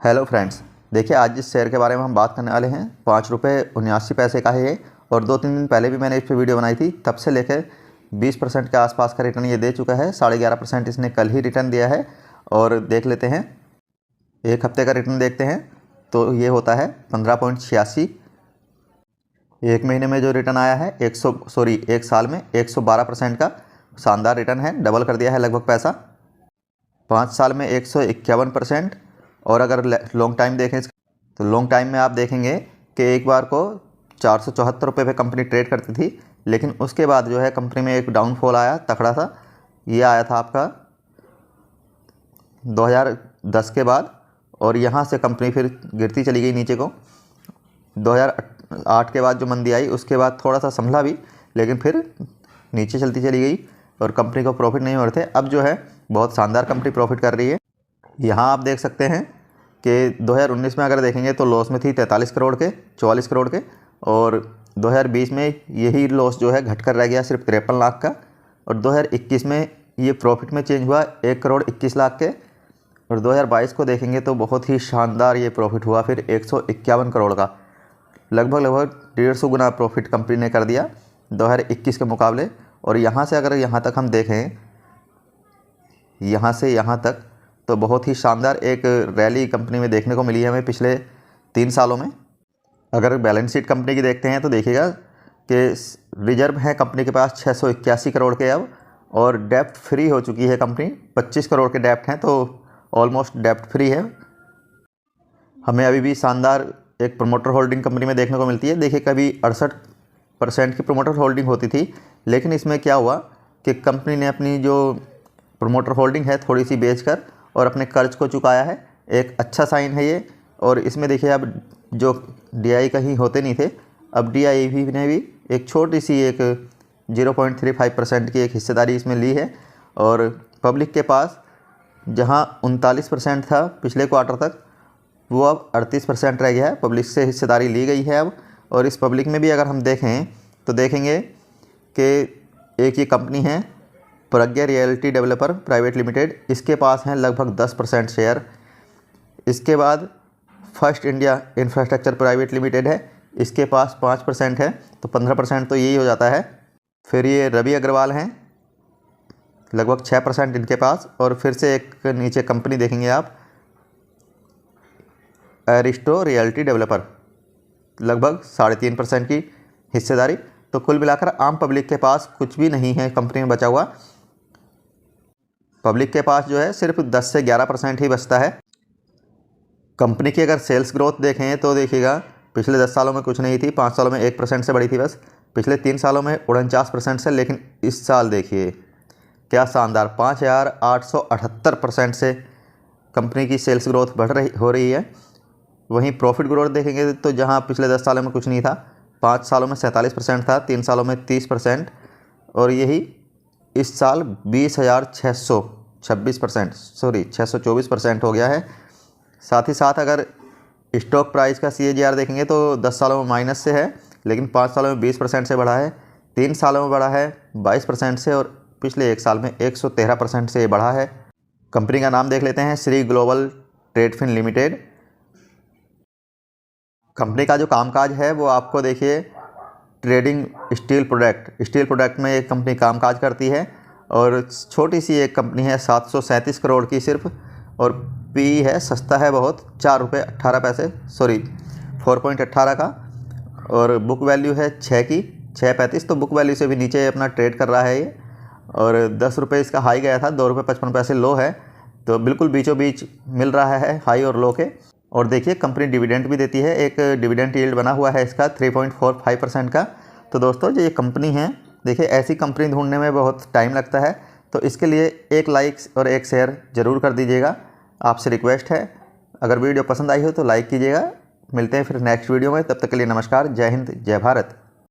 Hello friends, देखिए आज जिस शेयर के बारे में हम बात करने वाले हैं 5 रुपये 79 पैसे का है ये। और 2-3 दिन पहले भी मैंने इस पर वीडियो बनाई थी, तब से लेकर 20% के आसपास का रिटर्न ये दे चुका है। 11.5% इसने कल ही रिटर्न दिया है। और देख लेते हैं, एक हफ्ते का रिटर्न देखते हैं तो ये होता है 15.86। एक महीने में जो रिटर्न आया है एक साल में 112% का शानदार रिटर्न है, डबल कर दिया है लगभग पैसा। 5 साल में 151%। और अगर लॉन्ग टाइम देखें तो लॉन्ग टाइम में आप देखेंगे कि एक बार को 474 रुपये पे कंपनी ट्रेड करती थी, लेकिन उसके बाद जो है कंपनी में एक डाउनफॉल आया तकड़ा सा। ये आया था आपका 2010 के बाद, और यहाँ से कंपनी फिर गिरती चली गई नीचे को। 2008 के बाद जो मंदी आई उसके बाद थोड़ा सा संभला भी, लेकिन फिर नीचे चलती चली गई और कंपनी को प्रॉफिट नहीं हो रहे थे। अब जो है बहुत शानदार कंपनी प्रॉफिट कर रही है। यहाँ आप देख सकते हैं कि 2019 में अगर देखेंगे तो लॉस में थी 43 करोड़ के, 44 करोड़ के। और 2020 में यही लॉस जो है घट कर रह गया सिर्फ 53 लाख का। और 2021 में ये प्रॉफिट में चेंज हुआ 1 करोड़ 21 लाख के। और 2022 को देखेंगे तो बहुत ही शानदार ये प्रॉफिट हुआ फिर 151 करोड़ का। लगभग 150 गुना प्रॉफिट कंपनी ने कर दिया 2021 के मुकाबले। और यहाँ से अगर यहाँ तक हम देखें, यहाँ से यहाँ तक, तो बहुत ही शानदार एक रैली कंपनी में देखने को मिली है हमें पिछले 3 सालों में। अगर बैलेंस शीट कंपनी की देखते हैं तो देखिएगा कि रिजर्व है कंपनी के पास 681 करोड़ के अब, और डेप्ट फ्री हो चुकी है कंपनी। 25 करोड़ के डेप्ट हैं, तो ऑलमोस्ट डेप्ट फ्री है। हमें अभी भी शानदार एक प्रमोटर होल्डिंग कंपनी में देखने को मिलती है। देखिए, कभी 68% की प्रमोटर होल्डिंग होती थी, लेकिन इसमें क्या हुआ कि कंपनी ने अपनी जो प्रमोटर होल्डिंग है थोड़ी सी बेचकर और अपने कर्ज को चुकाया है। एक अच्छा साइन है ये। और इसमें देखिए, अब जो DI कहीं होते नहीं थे, अब DIV ने भी एक छोटी सी एक 0.35% की एक हिस्सेदारी इसमें ली है। और पब्लिक के पास जहां 39% था पिछले क्वार्टर तक, वो अब 38% रह गया है। पब्लिक से हिस्सेदारी ली गई है अब। और इस पब्लिक में भी अगर हम देखें तो देखेंगे कि एक ये कंपनी है प्रज्ञा रियल्टी डेवलपर प्राइवेट लिमिटेड, इसके पास हैं लगभग 10% शेयर। इसके बाद first India infrastructure private limited है, इसके पास 5% है, तो 15% तो यही हो जाता है। फिर ये रवि अग्रवाल हैं, लगभग 6% इनके पास। और फिर से एक नीचे कंपनी देखेंगे आप, एरिस्टो रियल्टी डेवलपर, लगभग 3.5% की हिस्सेदारी। तो कुल मिलाकर आम पब्लिक के पास कुछ भी नहीं है कंपनी में बचा हुआ। पब्लिक के पास जो है सिर्फ 10 से 11% ही बचता है। कंपनी की अगर सेल्स ग्रोथ देखें तो देखिएगा, पिछले 10 सालों में कुछ नहीं थी, 5 सालों में 1% से बढ़ी थी बस। पिछले 3 सालों में 49% से, लेकिन इस साल देखिए क्या शानदार 5878% से कंपनी की सेल्स ग्रोथ हो रही है। वहीं प्रॉफिट ग्रोथ देखेंगे तो जहां पिछले 10 सालों में कुछ नहीं था, 5 सालों में 47% था, 3 सालों में 30%, और यही इस साल 624% हो गया है। साथ ही साथ अगर स्टॉक प्राइस का CAGR देखेंगे तो 10 सालों में माइनस से है, लेकिन 5 सालों में 20% से बढ़ा है, 3 सालों में बढ़ा है 22% से, और पिछले 1 साल में 113% से ये बढ़ा है। कंपनी का नाम देख लेते हैं, श्री ग्लोबल ट्रेडफिन लिमिटेड। कंपनी का जो कामकाज है वो आपको देखिए, ट्रेडिंग स्टील प्रोडक्ट में एक कंपनी कामकाज करती है। और छोटी सी एक कंपनी है, 737 करोड़ की सिर्फ, और PE है, सस्ता है बहुत, 4 रुपये 18 पैसे, 4.18 का। और बुक वैल्यू है 6 की, 6.35, तो बुक वैल्यू से भी नीचे अपना ट्रेड कर रहा है ये। और 10 रुपये इसका हाई गया था, 2 रुपये 55 पैसे लो है, तो बिल्कुल बीचों बीच मिल रहा है हाई और लो के। और देखिए, कंपनी डिविडेंड भी देती है, एक डिविडेंड यील्ड बना हुआ है इसका 3.45% का। तो दोस्तों, जो ये कंपनी है, देखिए ऐसी कंपनी ढूंढने में बहुत टाइम लगता है, तो इसके लिए एक लाइक और एक शेयर ज़रूर कर दीजिएगा, आपसे रिक्वेस्ट है। अगर वीडियो पसंद आई हो तो लाइक कीजिएगा। मिलते हैं फिर नेक्स्ट वीडियो में, तब तक के लिए नमस्कार, जय हिंद, जय भारत।